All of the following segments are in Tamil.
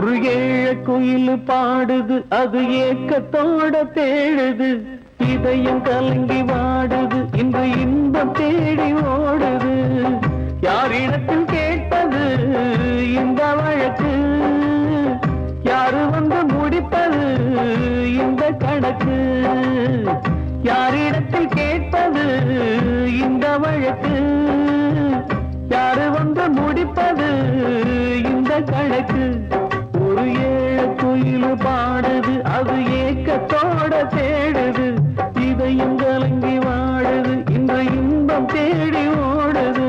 ஒரு ஏழை குயில் பாடுது, அது ஏக்கத்தோட தேடுது, இதயம் கலங்கி வாடுது, இன்று இன்பம் தேடி ஓடுது. யாரிடத்தில் கேட்பது இந்த வழக்கு, யாரு வந்து முடிப்பது இந்த கணக்கு? யாரிடத்தில் கேட்பது இந்த வழக்கு, யாரு வந்து முடிப்பது இந்த கணக்கு? ஒரு ஏழை குயில் பாடுது, அது ஏக்கத்தோட தேடுது, இதயம் கலங்கி வாடுது, இன்று இன்பம் தேடி ஓடுது.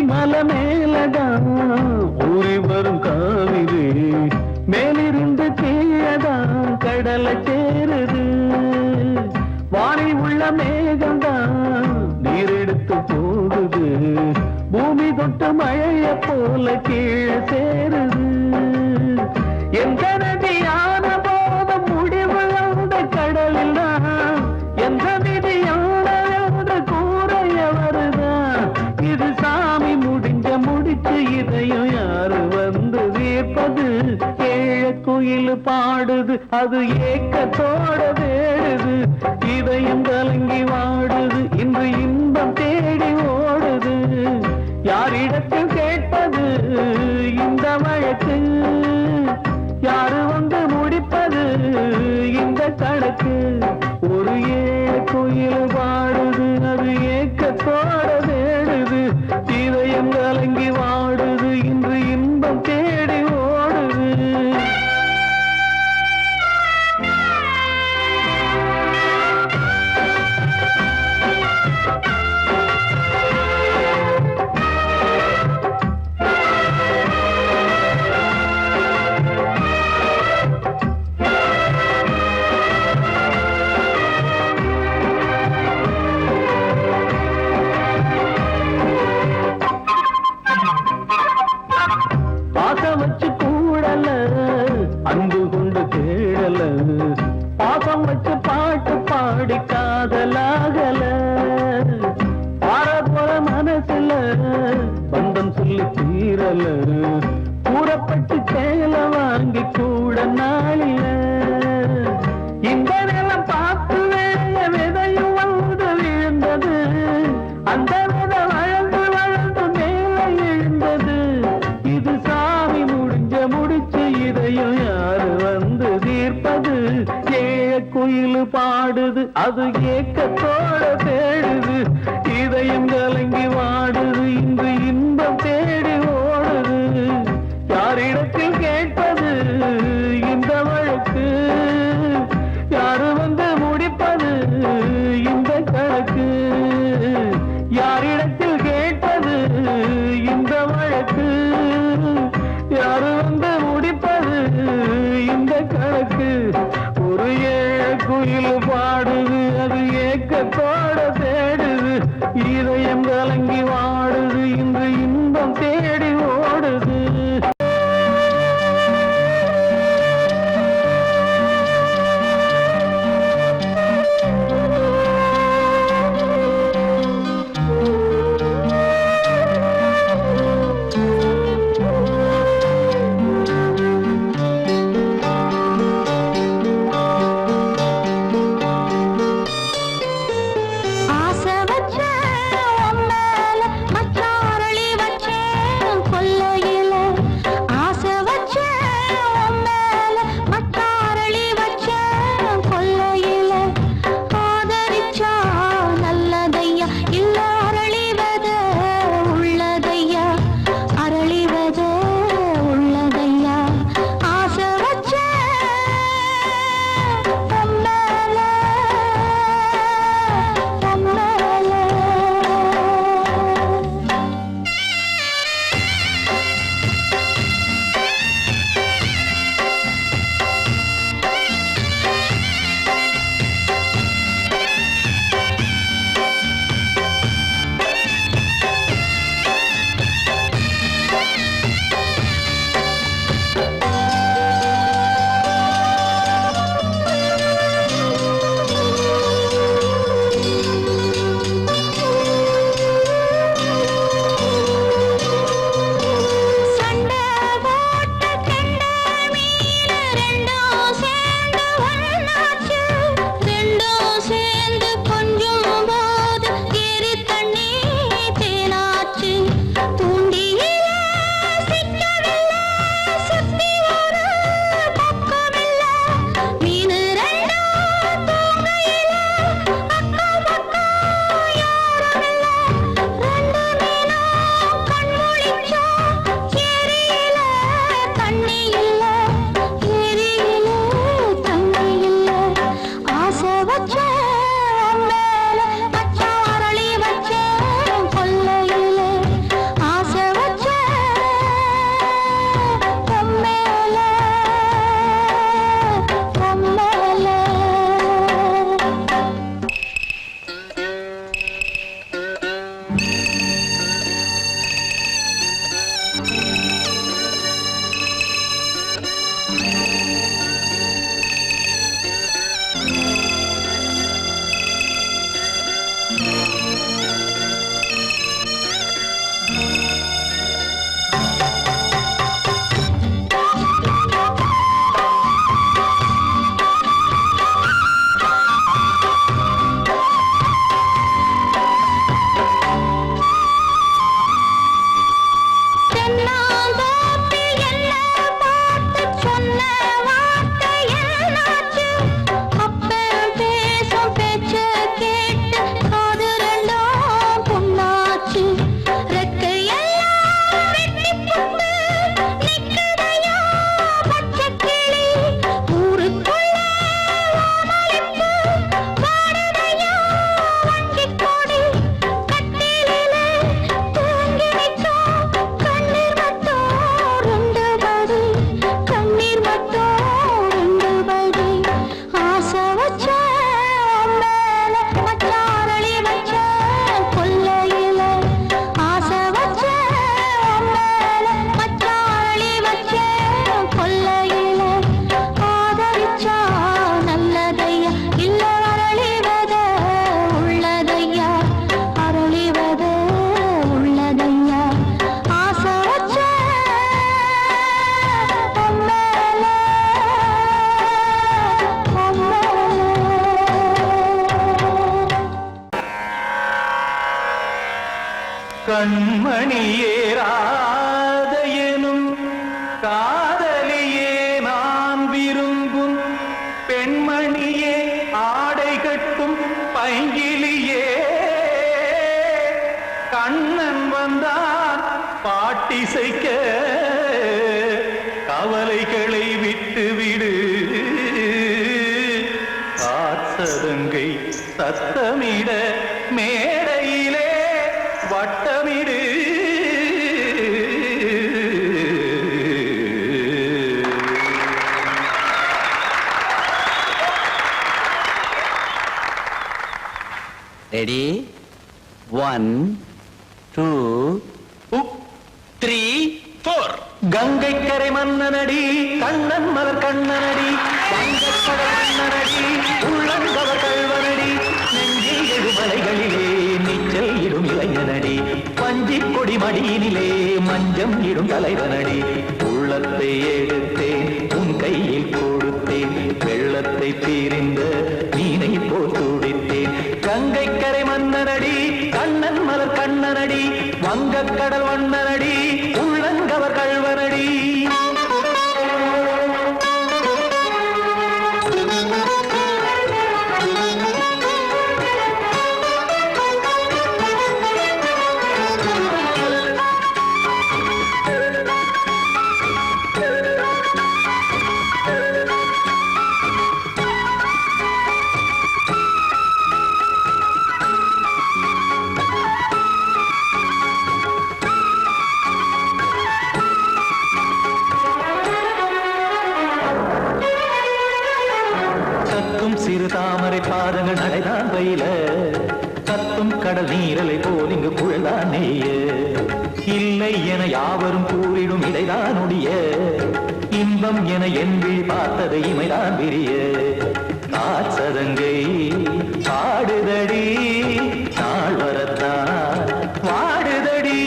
மலை மேலதான் ஊறி வரும் காவிரி, மேலிருந்து கீழதான் கடலை சேருது. வானில் உள்ள மேகம்தான் நீரெடுத்து போகுது, பூமி தொட்டு மழைய போல கீழே சேருது. எந்த நதியான போத முடிவு அந்த கடலில் தான், எந்த விதியான கூறைய வருதான். இது சாமி முடிஞ்ச முடிச்சு, இதையும் யாரு வந்து தீர்ப்பது? ஏழை குயில் பாடுது, அது ஏக்கத்தோட தேடுது, இதயம் கலங்கி வாடுது, இன்று இன்பம் தேடி ஓடுது. யாரிடத்தில் கேட்பது இந்த வழக்கு, யாரு வந்து முடிப்பது இந்த கணக்கு? ஒரு ஏழை குயில் பாடுது, அது ஏக்கத்தோட தேடுது, இதயம் கலங்கி வாடுது, இன்று இன்பம் தேடி ஓடுது. பாசம் வச்சு கூடல, அன்பு கொண்டு தேடல, பாசம் வச்சு பாட்டு பாடி காதலாகல. பார போற மனசுல பந்தம் சொல்லி தீரல, கூறப்பட்டு சேல வாங்கி கூட நாளில. இந்த நிலம் பார்த்து வேலைய விதையும் வந்து விழுந்தது, அந்த விதை வளர்ந்து வளர்ந்து மேலே எழுந்தது. இது சாமி முடிஞ்ச முடிச்சு, இதையும் யாரு வந்து தீர்ப்பது? ஏழை குயில் பாடுது, அது ஏக்கத்தோட தேடுது, இதயம் கலங்கி வாடுது, இன்று இன்பம் தேடி ஓடுது. யாரிடத்தில் கேட்பது இந்த வழக்கு, யாரு வந்து முடிப்பது இந்த கணக்கு? யாரிடத்தில் கேட்பது இந்த வழக்கு, யாரு வந்து முடிப்பது இந்த கணக்கு? ஒரு ஏழை குயில் பாடுது, அது ஏக்கத்தோட தேடுது, இதயம் கலங்கி வாடுது, இன்று இன்பம் தேடி ஓடுது. ஆசை வச்ச கண்மணியேராதையனும் காதலியே நான் விரும்பும் பெண்மணியே ஆடை கட்டும் பைங்கிலியே கண்ணன் வந்தான் பாட்டிசைக்க கவலைகளை விட்டுவிடு காத்ததங்கை சத்தமிட மேடையிலே வட்டமிடு ரெடி 1 2 3 4 கங்கை கரை மன்னனடி கண்ணன் மலர் கண்ணனடி வங்கக்கடல் மன்னனடி உள்ளங்கவர் கல்வனடி நெஞ்சில் எழுமலைகளிலே நீச்சல் இடும் இளைஞனடி பஞ்சி கொடி மடியினிலே மஞ்சம் இடும் தலைவனடி உள்ளத்தை எடுத்தேன் உன் கையில் கொடுத்தேன் வெள்ளத்தை தீரிந்த மீனை போல் துடித்தேன் கங்கை கரை மன்னனடி கண்ணன் மலர் கண்ணனடி வங்கக்கடல் வண்ணனடி உள்ளங்கவர் கல்வனடி சிறு தாமரை பாதங்கள் நடைதான் பயில கத்தும் கடல் நீரலை போல் இங்கு குழல்தான் நெய்ய இல்லை என யாவரும் கூறிடும் இடைதான் உடைய இன்பம் என என் விழி பார்த்தது இமைதான் விரிய காசதங்கை பாடுதடி நாள் வரத்தான் வாடுதடி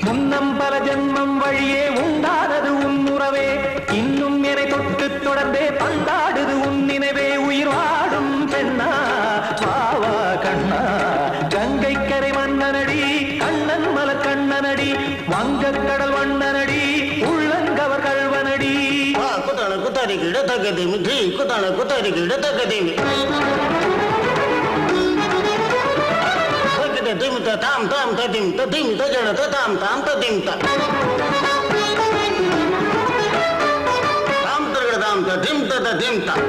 முன்னம் பல ஜன்மம் வழியே உண்டானது உன் உறவே இன்னும் என்னை தொட்டு தொடர்ந்தே பந்தாடுது உன் நினைவே உயிர் வாடும் பெண்ணா பாவா கண்ணா கங்கை கரை மன்னனடி கண்ணன் மலர் கண்ணனடி வங்கக்கடல் வண்ணனடி உள்ளங்கவர் கல்வனடி குத்தான குத்தாரிக்கு இடத்தக்கதேமி ஜி குத்தான குத்தாரிக்கு இடத்தக்கதேமி திமித்த தாம் தாம் ததிம் ததிம் தஜன தாம் தாம் ததிம் தாம் தாம் ததிம் ததிம் தாம்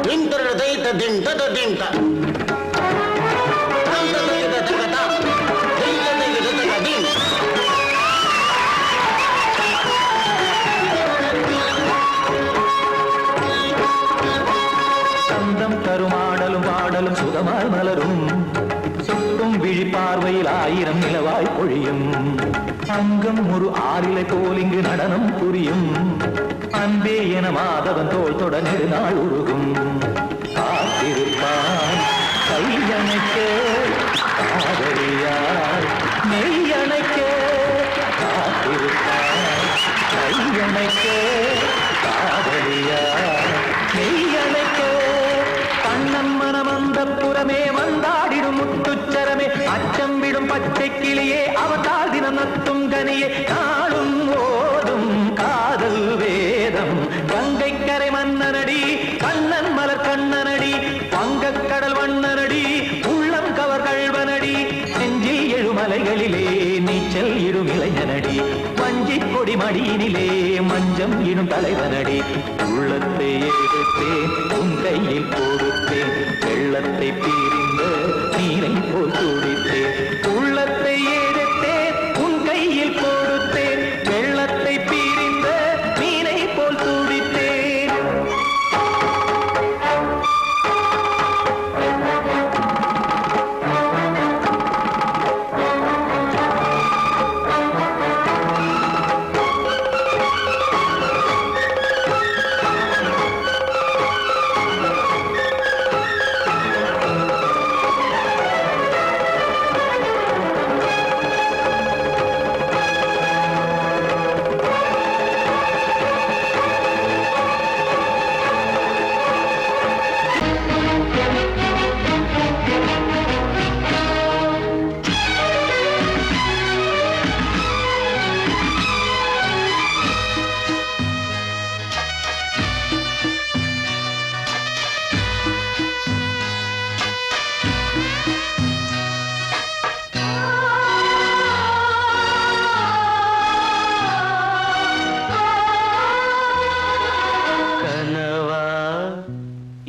திம் தரட தை ததிம் ததிம் தாம் தாம் ததிம் ததிம் தாம் திம் ததிம் ததிம் சந்தம் கருமாடலும் பாடலும் சுகமாய் மலரும் சுட்டும் விழி பார்வையில் ஆயிரம் நிலவாய் பொழியும் அங்கம் ஒரு ஆறிலை போல் இங்கு நடனம் புரியும் அன்பே என மாதவன் தோள் தொட நெடுநாள் உருகும் காத்திருப்பான் கையணைக்க காதலியார் மெய்யணைக்க காத்திருப்பான் கையணைக்க காதலியார் மெய்யணைக்க கண்ணன் மனம் அந்த புறமே வந்தாடிடும் முத்துச்சரமே அச்சம் விடும் பச்சை கிளியே அவதால் தினம் நத்தும் கனியே நாளும் ஓதும் காதல் வேதம் கங்கை கரை மன்னனடி கண்ணன் மலர் கண்ணனடி வங்கக் கடல் வண்ணனடி உள்ளம் கவர் கழ்வனடி நெஞ்சில் எழுமலைகளிலே நீச்சல் இடும் இளைஞனடி வஞ்சி கொடி மடியினிலே மஞ்சம் இடும் தலைவனடி உள்ளத்தை எடுத்தேன் உன் கையில் கொடுத்தேன் வெள்ளத்தை பிரிந்த நீரை போல் துடித்தேன் உள்ளத்தை எடுத்தேன் உன் கையில் கொடுத்தேன் வெள்ளத்தை பிரிந்த நீரை போல் துடித்தேன்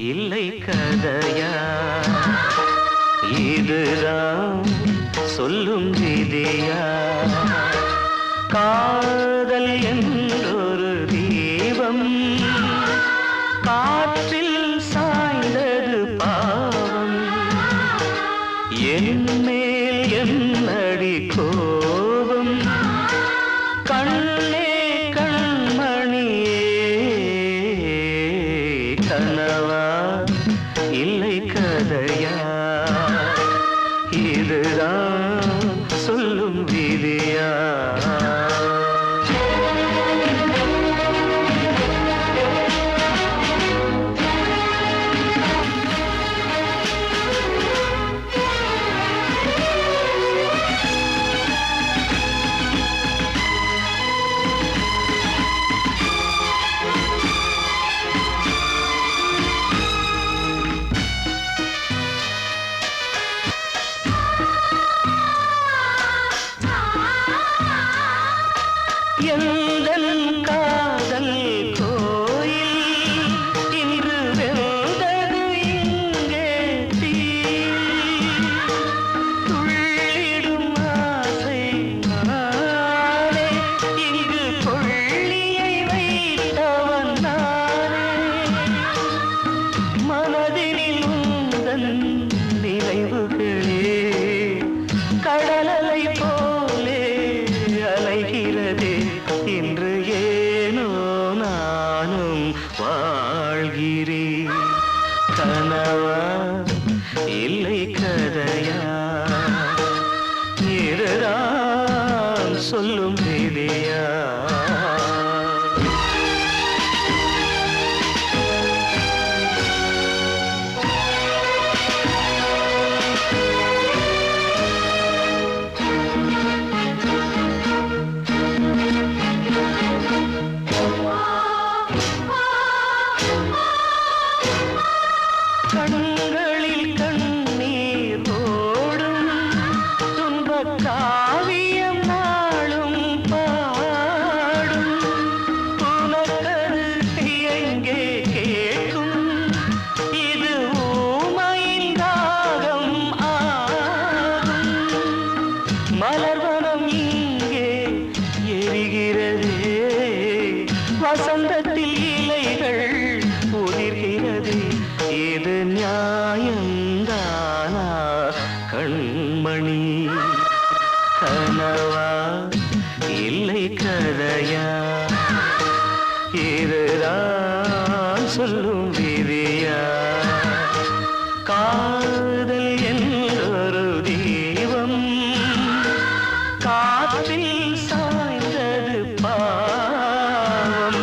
இல்லை கதையா இதுதான் சொல்லும் விதியா காதல் என்றொரு தீபம் காற்றில் சாய்ந்தது பாவம் என் மேல் என்னடி கோபம் கண்ணே கண்மணியே கனவா இல்லை கதையா இதுதான் சொல்லும் விதியா எந்தன் காதல் கோயில் இன்று வெந்தது இங்கே தீ துள்ளிடும் ஆசை நானே இங்கு கொள்ளியை வைத்தவன் நானே மனதினில் உந்தன் நினைவுகளே கடலலை போலே அலைகிறதே இன்று ஏனோ நானும் வாழ்கிறேன் கனவா இல்லை கதையா இதுதான் சொல்லும் விதியா கண்களில் கண்ணீர் ஓடும் துன்பக் காவியம் நாளும் பாடும் கதையா இதுதான் சொல்லும் விதியா காதல் என்றொரு தீபம் காற்றில் சாய்ந்தது பாவம்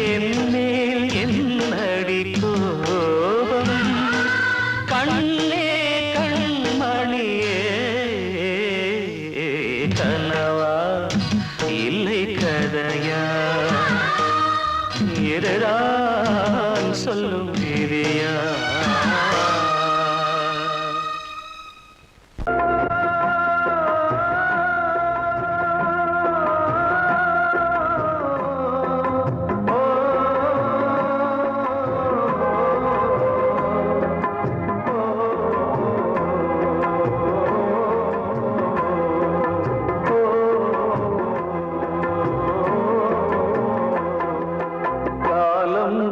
என் மேல் என்னடி கோபம் கண்ணே கண்மணியே கனவா இல்லை கதையா இதுதான் சொல்லும் விதியா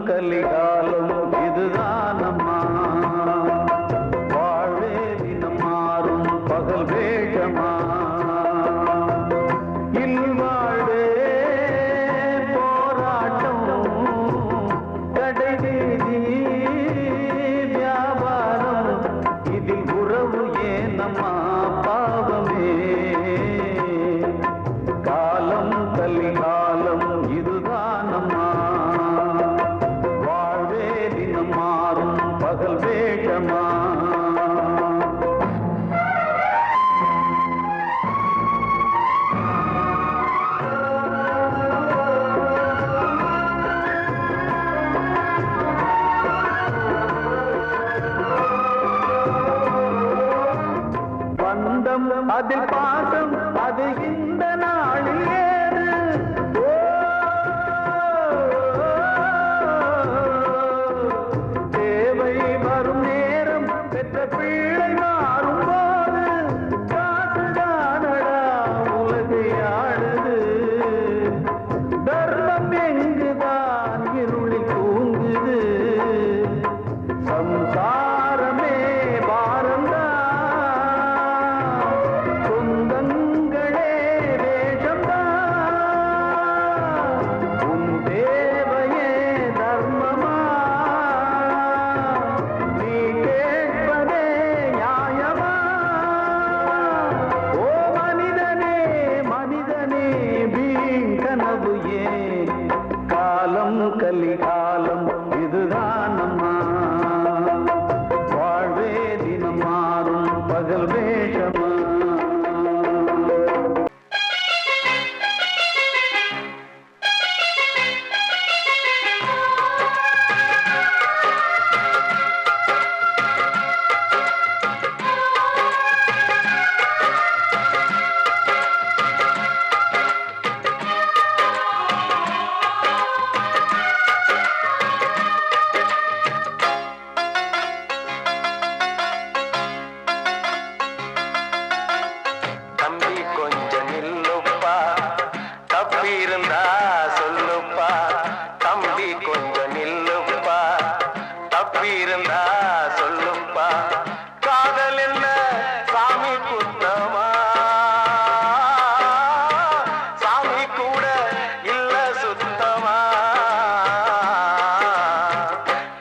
கலிகாலம் இதுதானம்மா வாழ்வே தினம் மாறும் பகல் வேகமா இல்வாழ்வே போராட்டம் கடைவீதி வியாபாரம் இதில் உறவு ஏனம்மா பாவமே காலம் கலிகாலம் இதுதானம்மா மாறும் பகல் வேகமா பந்தம் அதில் பாசம் அது இந்த நாளில் ஏறு பிள்ளை மாறும் போது காசுதானடா உலகை ஆடுது தர்மம் எங்குதான் இருளில் தூங்குது சம்சாரமே பாரம்தான் சொந்தங்களே வேஷம்தான் உன் தேவையே தர்மமா நீ கனவு ஏன் காலம் கலிகாலம் இதுதானம்மா வாழ்வே தினம் மாறும் பகல் வேஷமா இருந்தா சொல்லுப்பா தம்பி கொஞ்சம் நில்லுப்பா தப்பி இருந்தா சொல்லுப்பா காதல் என்ன சாமி குத்தமா சாமி கூட இல்ல சுத்தமா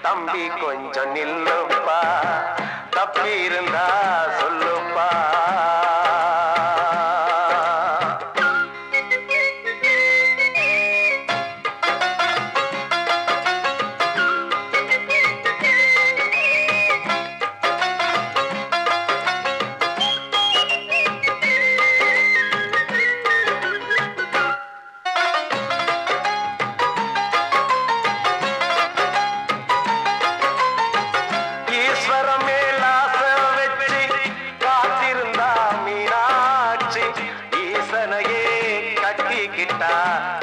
தம்பி கொஞ்சம் நில்லுப்பா தப்பி இருந்தா சொல்லுப்பா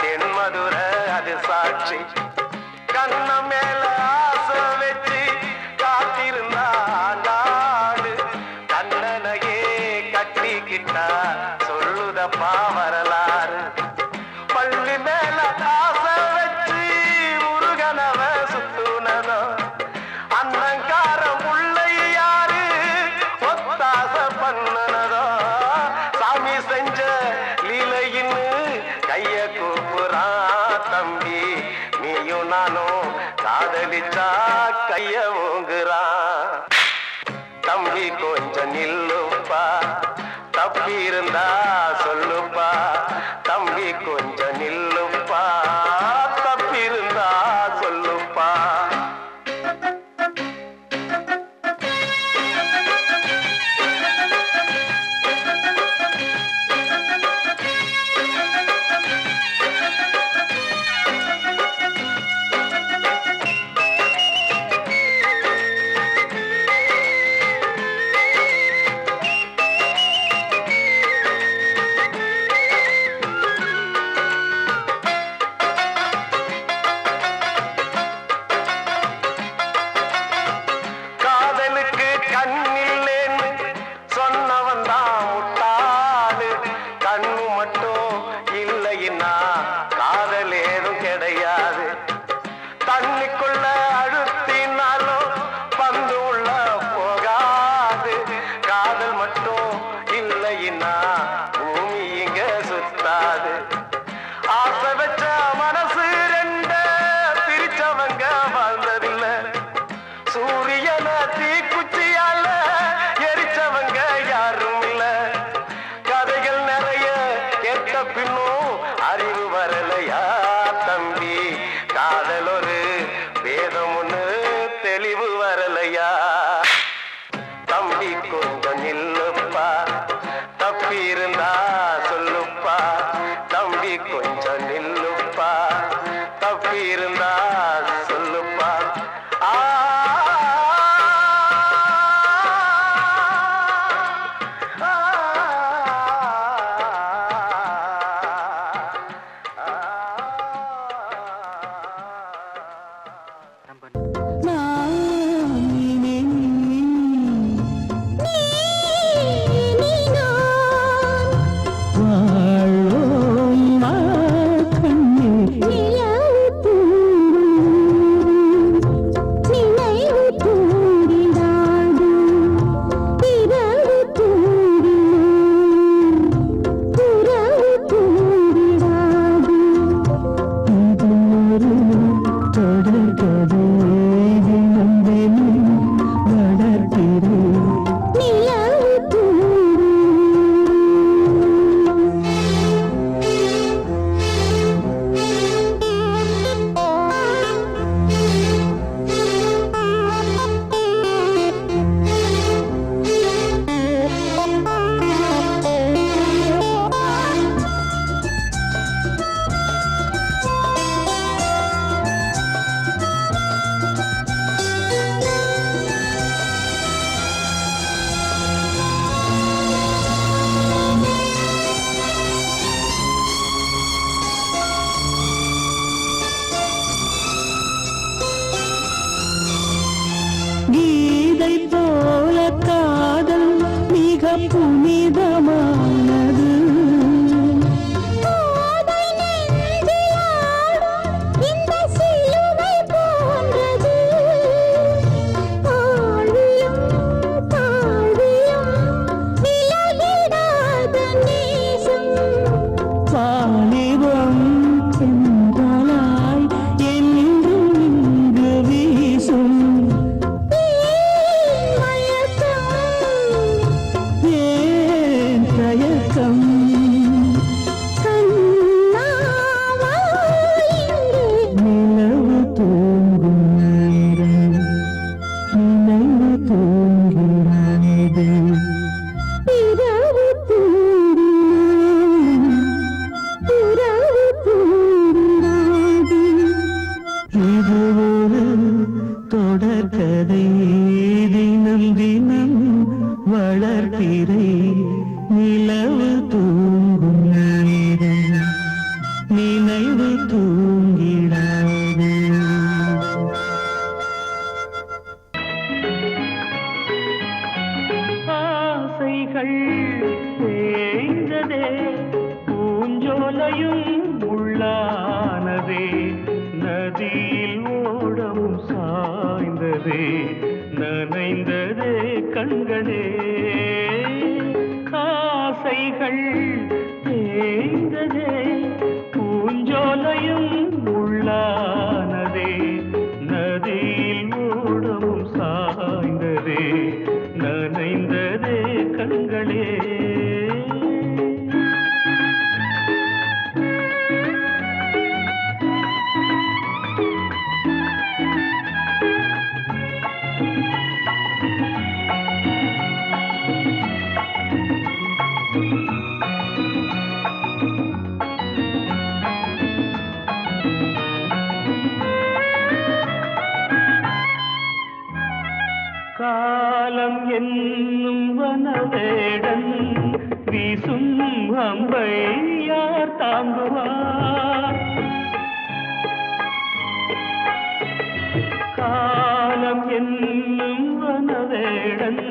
தென்மதுர அது சாட்சி கண்ண மேல ஆசை வச்சு காத்திருந்தா நாடு கண்ணனையே கட்டிக்கிட்டா சொல்லுதப்பா வரலாறு பள்ளி மேல ஆசை வச்சு முருகனவ சுத்துனதோ அண்ணங்கார முல்லை யாரு ஒத்தாச பண்ணுனதோ சாமி செஞ்ச லீலையின்னு கை காதலிச்சா கைய ஓங்குறான். தம்பி கொஞ்சம் நில்லுப்பா, தப்பி இருந்தா சொல்லுப்பா. தம்பி கொஞ்சம் நில்லுப்பா, தப்பி இருந்தா சொல்லுப்பா. பூஞ்சோலையும் உள்ளானதே நதி வனவேடன் வீசும் அம்பை யார் தாங்குவார்? காலம் என்னும் வனவேடன்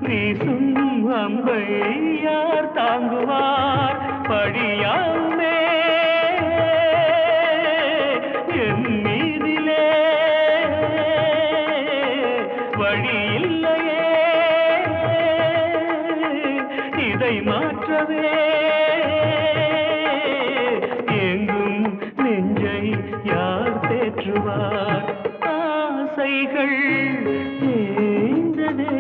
வீசும் அம்பை யார் தாங்குவார்? படியாமே என் மீதிலே வழியில்லையே இதை மாற்றவே எங்கும் நெஞ்சை யார் தேற்றுவார்? ஆசைகள் தேய்ந்ததே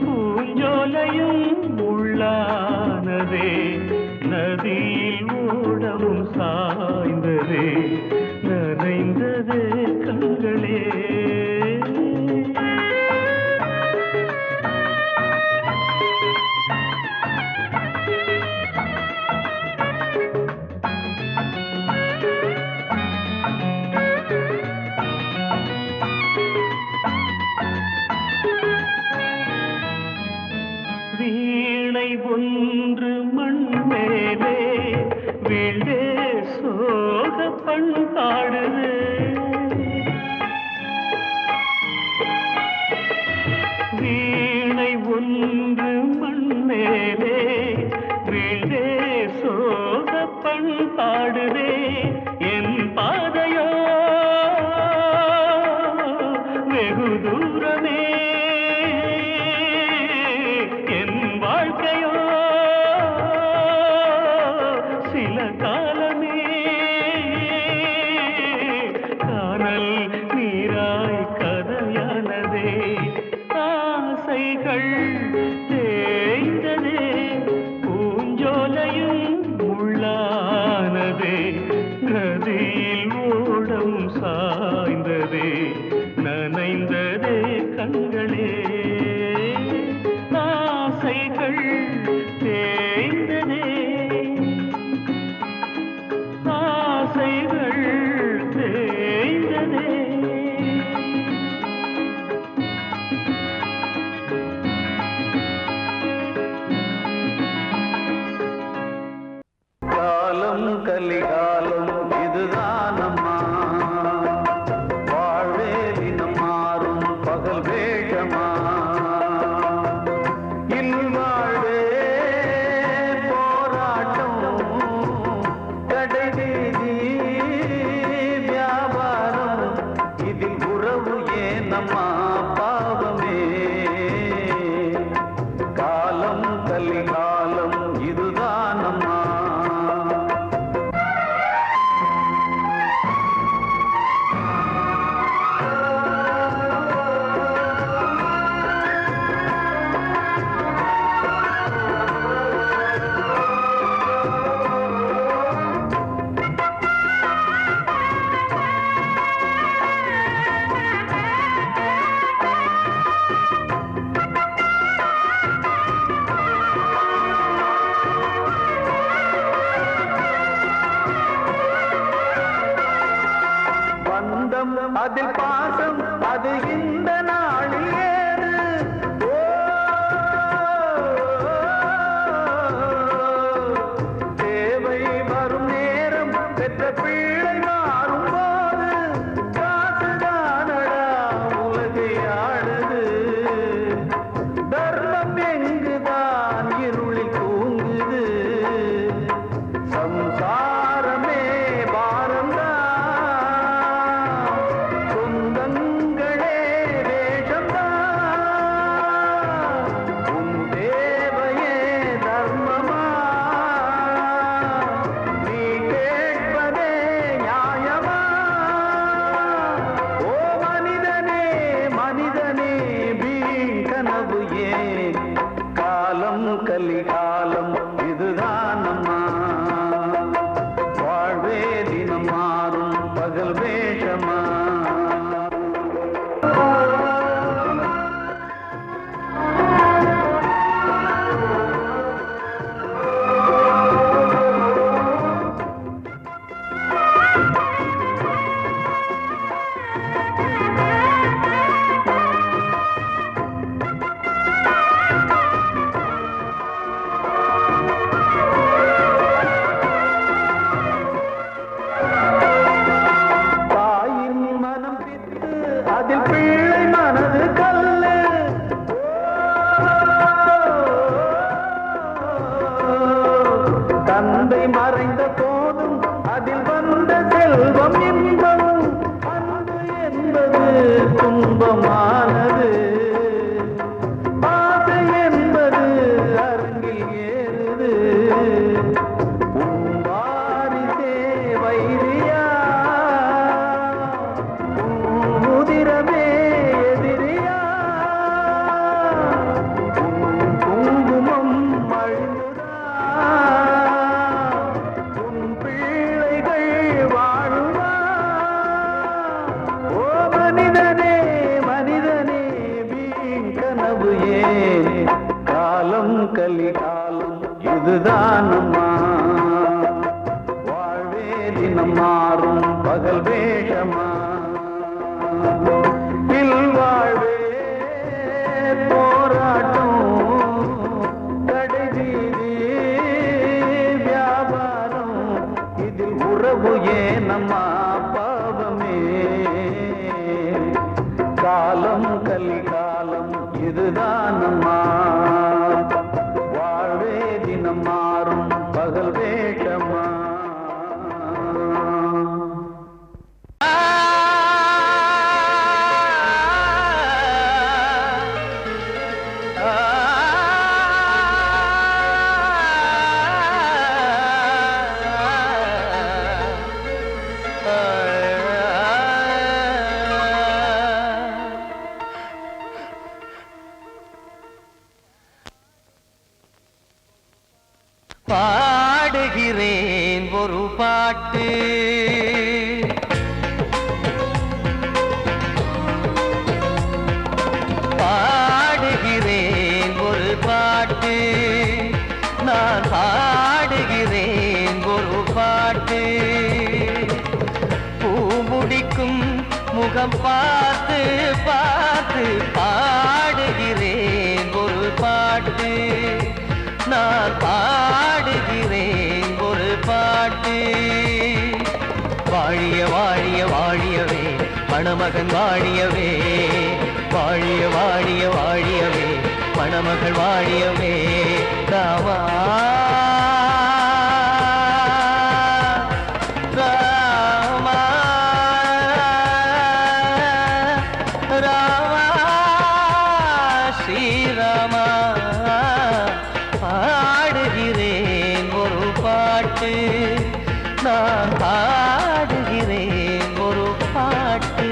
பூஞ்சோலையும் உள்ளானதே நதியில் ஓடவும் சாய்ந்ததே நனைந்ததே கண்களே. வீணை ஒன்று மண் மேலே வீழே சோக பண்பாடுது. வீணை ஒன்று மண் மேலே வீழே சோக பண்பாடுதே. என் பாதையோ வெகு தூரமே வாழ்க்கையோ சில காலமே காணல் நீராய் கதையானதே. ஆசைகள் தேய்ந்ததே பூஞ்சோலையும் உள்ளானதே நதியில் ஓடம் சாய்ந்ததே நனைந்ததே கண்களே. ஆசைகள் தேய்ந்ததே ஆசைகள் தேய்ந்ததே. காலம் கலிகாலம் இதுதானம்மா வாழ்வே தினம் மாறும் பகல் வேஷமா இல்வாழ்வே போராட்டம் கடைவீதி வியாபாரம் இதில் உறவு ஏனம்மா பாவமே. காலம் கலிகாலம் இதுதானம்மா. அதில் பாசம் அது இந்த நாளில் ஏது. தேவை வரும் நேரம் பெற்ற பிள்ளை மாறும் போது காசுதானடா உலகை ஆடுது. தர்மம் எங்குதான் இருளில் தூங்குது. சம்சாரமே பாரம்தான் சொந்தங்களே வேஷம்தான். உன் தேவையே தர்மமா நீ கேட்பதே தினம் மாறும் பகல் வேஷமா இல்வாழ்வே போராட்டம் கடைவீதி வியாபாரம் இதில் உறவு ஏனம்மா பாவமே காலம் கலிகாலம் இதுதானம்மா வாழ்வே தினம் மாறும் பகல் வேஷமா பாடுகிறேன் ஒரு பாட்டு பாடுகிறேன் ஒரு பாட்டு நான் பாடுகிறேன் ஒரு பாட்டு பூ முடிக்கும் முகம் பார்த்து பார்த்து பாடுகிறேன் ஒரு பாட்டு நான் பாடுகிறேன் ஒரு பாட்டு வாழிய வாழிய வாழியவே மணமகன் வாழியவே வாழிய வாழிய வாழியவே மணமகள் வாழியவே ராமா ராமா ராமா ஸ்ரீராமா பாடுகிறேன் ஒரு பாட்டு நான் பாடுகிறேன் ஒரு பாட்டு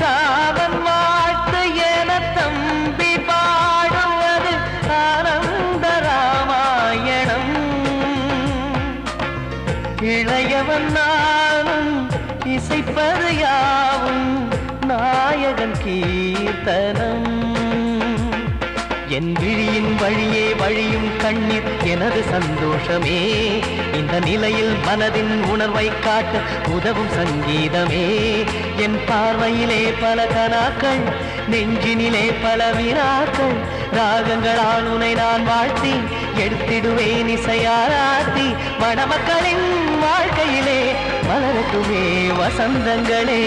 ராமன் வாழ்த்து என தம்பி பாடுவது ஆனந்த ராமாயணம் இளையவன் நானும் இசைப்பது யாவும் நாயகன் கீர்த்தனம் என் விழியின் வழியே வழியும் கண்ணீர் எனது சந்தோஷமே இந்த நிலையில் மனதின் உணர்வை காட்ட உதவும் சங்கீதமே என் பார்வையிலே பல கனாக்கள் நெஞ்சினிலே பல வினாக்கள் ராகங்களால் உனை நான் வாழ்த்தி எடுத்திடுவேன் இசையாராத்தி மணமக்களின் வாழ்க்கையிலே மலரட்டுமே வசந்தங்களே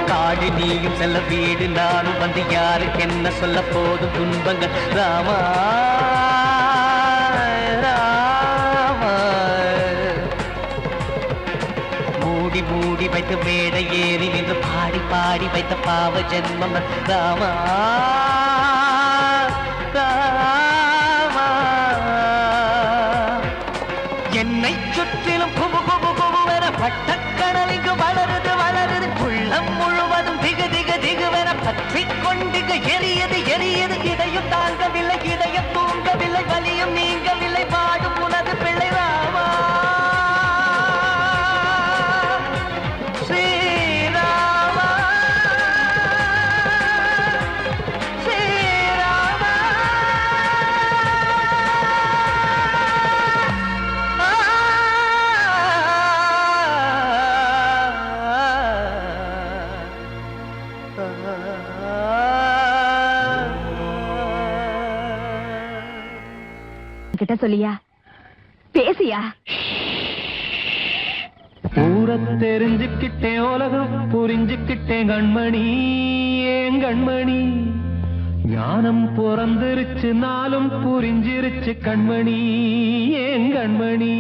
காடு நீயும் செல்ல வீடு நானும் வந்து யாருக்கு என்ன சொல்ல போதும் துன்பங்கள் ராமா ராமா மூடி மூடி வைத்து மேடை ஏறி நின்று பாடி பாடி வைத்த பாவ ஜென்மம் ராமா ராமா என்னை சுற்றிலும் குபு குபு குபுவென பட்டக்கடல் இங்கு வளருது வளருது உள்ளம் முழுவதும் திகு திகு திகுவென பற்றிக் கொண்டிக எரியது எரியது இதையும் தாங்கவில்லை இதயம் தூங்கவில்லை வலியும் நீங்கவில்லை பாடும் உனது பிள்ளை ராமா ஸ்ரீராமா கிட்ட சொல்லியா பேசியா ஊர தெரிஞ்சுக்கிட்டேன் உலகம் புரிஞ்சுக்கிட்டேன் கண்மணி ஏன் கண்மணி ஞானம் பிறந்திருச்சு நாளும் புரிஞ்சிருச்சு கண்மணி ஏன் கண்மணி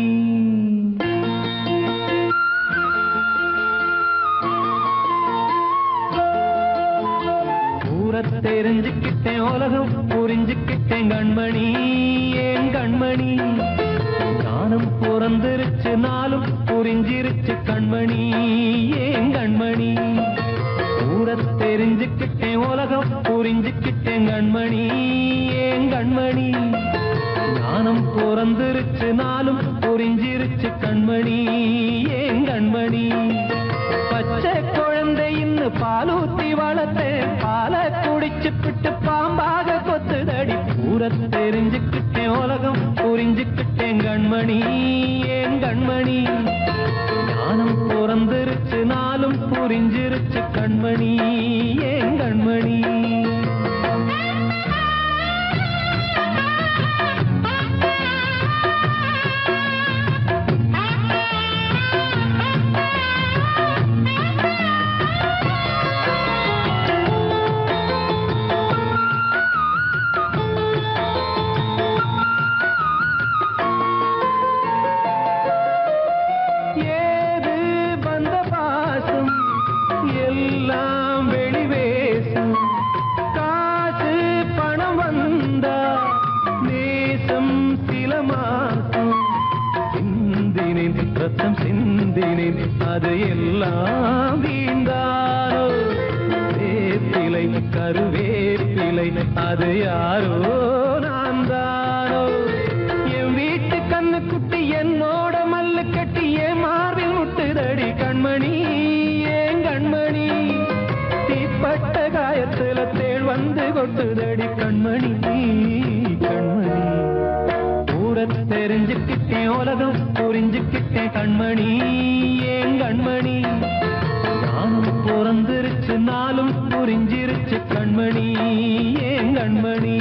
ஊர தெரிஞ்சுக்கிட்டேன் உலகம் புரிஞ்சுக்கிட்டேன் கண்மணி ஏன் கண்மணி ஞானம் பிறந்திருச்சு நாளும் புரிஞ்சிருச்சு கண்மணி ஏன் கண்மணி ஊர தெரிஞ்சுக்கிட்டேன் உலகம் புரிஞ்சுக்கிட்டேன் கண்மணி ஏன் கண்மணி ஞானம் பிறந்திருச்சு நாளும் புரிஞ்சிருச்சு கண்மணி ஏன் கண்மணி பச்சை குழந்தை இன்னும் பாலூத்தி வளர்த்தேன் பாலை குடிச்சு பிட்டு பாம்பாக கொத்துதடி ஊர தெரிஞ்சுக்கிட்டேன் உலகம் புரிஞ்சுக்கிட்டேன் கண்மணி ஏன் கண்மணி ஞானம் பிறந்திருச்சு நாளும் புரிஞ்சிருச்சு கண்மணி ஏன் கண்மணி எல்லாம் வெளிவேசம் காசு பணம் வந்தா நேசம் சில மாசம் சிந்தினேன் ரத்தம் சிந்தினேன் அது எல்லாம் வீந்தாரோ வேப்பிலை கருவேப்பிலை அது யாரோ நான் தானோ என் வீட்டு கண்ணு குட்டி என்னோட மல்லு கட்டி என் மார்பில் முட்டுதடி கண்மணி கண்மணி தீப்பட்ட காயத்துல தேள் வந்து கொட்டுதடி கண்மணி கண்மணி ஊர தெரிஞ்சுக்கிட்டேன் உலகம் புரிஞ்சுக்கிட்டேன் கண்மணி ஏன் கண்மணி ஞானம் பிறந்திருச்சு நாளும் புரிஞ்சிருச்சு கண்மணி ஏன் கண்மணி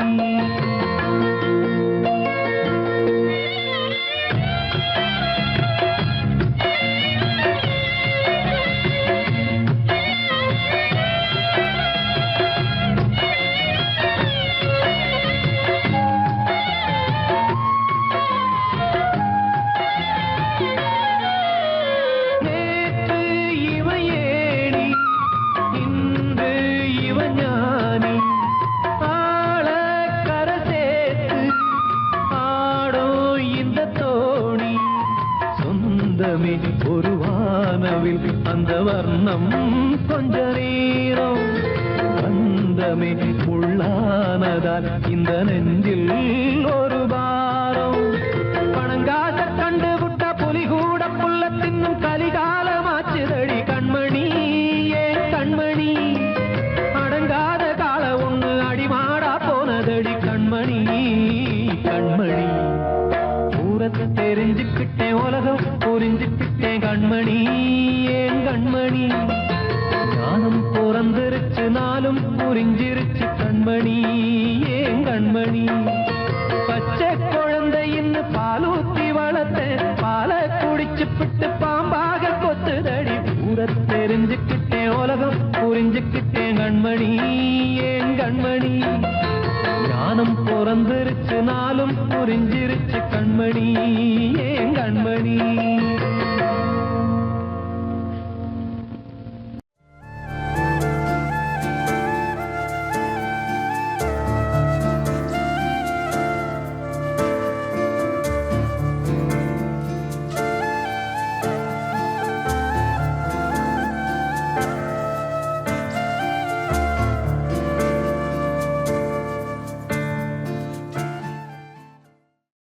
ஒரு வானவில் அந்த வர்ணம் கொஞ்ச நேரம் வந்தமே உள்ளானதால் இந்த நெஞ்சில் ஒரு பாரம் பணங்காச கண்டு விட்ட புலி கூட புல்ல தின்னும் கலிகாலமாச்சுதடி கண்மணி ஏன் கண்மணி அடங்காத கால ஒண்ணு அடிமாடா போனதடி கண்மணி கண்மணி ஊரத்தை தெரிஞ்சுக்கிட்டேன் உலகம் புரிஞ்சுக்கிட்டேன் கண்மணி ஏன் கண்மணி ஞானம் பிறந்திருச்சு நாளும் புரிஞ்சிருச்சு கண்மணி ஏன் கண்மணி பச்சை குழந்தை இன்னும் பாலூத்தி வளர்த்தேன் பாலை குடிச்சு பிட்டு பாம்பாக கொத்துதடி ஊர தெரிஞ்சுக்கிட்டேன் உலகம் புரிஞ்சுக்கிட்டேன் கண்மணி ஏன் கண்மணி ஞானம் பிறந்திருச்சு நாளும் புரிஞ்சிருச்சு கண்மணி ஏன் கண்மணி